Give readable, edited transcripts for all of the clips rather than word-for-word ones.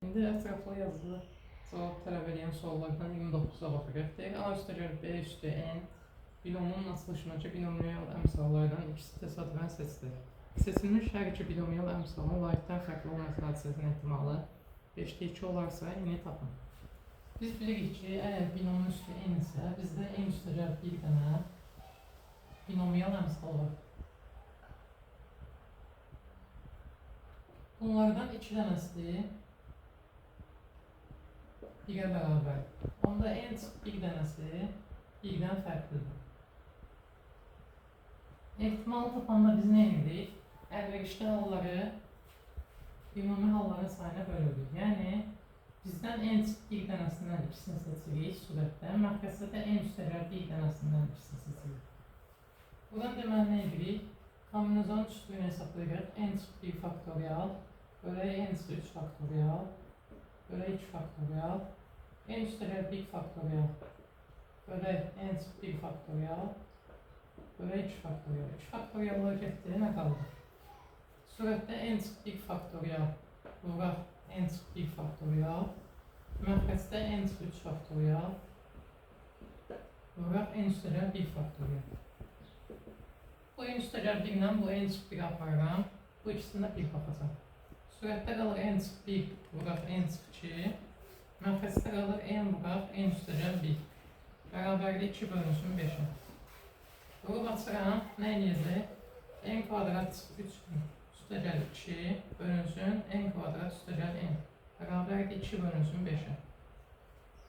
İndi ətraflı yazılı cavab tələb edən suallardan 29-a baxırıq. Deyir, A üstə B üstə n binomun açılışındakı binomial əmsallardan ikisi təsadüfən seçilir. Seçilmiş hər iki binomial əmsalın layiqdən fərqli olması hadisəsinin ehtimalı 5-də 2 olarsa n-i tapın. Biz bilirik ki, əgər binomun üstü n isə, bizdə n üstə bir dənə binomial əmsal var. Bunlardan 2 dənəsi 1-ə bərabər. Onda n çıxıb 1 dənəsi 1-dən fərqlidir. Ehtimalı tapanda biz nə edirik? Əlverişli halları binomi halların sayına bölürük. Yəni, bizdən n çıxıb 1 dənəsindən ikisini seçirik surətdə. Məqsəddə də n üstə 1 dənəsindən ikisini seçirik. Buradan deməli nə edirik? Kombinazonun üstünü hesablayırıq. N çıxıb 1 faktorial, bölək n çıxıb 3 faktorial, bölək 2 faktorial, n üstə 1 faktorial, bölək n çıxıb 1 faktorial, bölək 2 faktorial. 3 faktoriallar getdi, nə qaldı? Surətdə n çıxıb 1 faktorial, vuraq n çıxıb 1 faktorial, məqsəddə n çıxıb 3 faktorial, vuraq n üstə 1 faktorial. Bu n üstə 1 ilə bu n çıxıb 1 aparıram, bu ikisində 1 baxacaq. Surətdə qalır n çıxıb 1, vuraq n çıxıb 2, məqsəddə qalır n vuraq n üstə 1. Bərabərdə 2 bölünsün 5-ə. Vurub açıram, nə eləyəcək? N kvadrat çıxıb 3 üstə 2 bölünsün n kvadrat üstə n. Bərabərdə 2 bölünsün 5-ə.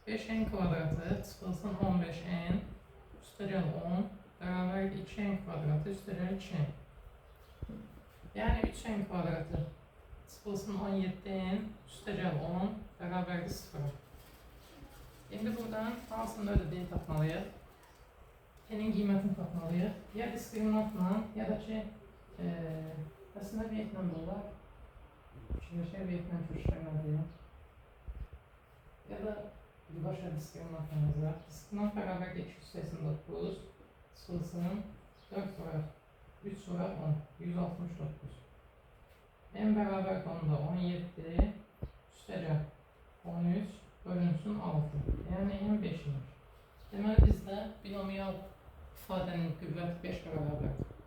5n kvadratı çıxılsın 15n üstə 10, bərabərdə 2n kvadratı üstə 2n. Yəni 3n kvadratı çıxılsın 17n üstə 10, bərabərdə 0. İndi buradan hansının ödədiyini tapmalıyıq? N-in qiymətini tapmalıyıq. Ya diskriminantla, ya da ki, əslində viyetlə də olar. Fikirləşək viyetlə köşkləməliyim. Ya da birbaşa diskriminantla yazaq. Diskriminant bərabərdə 289, çıxılsın 4 vuraq, 3 vuraq 10, 169. N bərabər onda 17, üstəcə 13, bölünsün 6. Yəni n 5 imiş. Deməli bizdə binomial ifadənin qüvvəti 5 bərabərdir.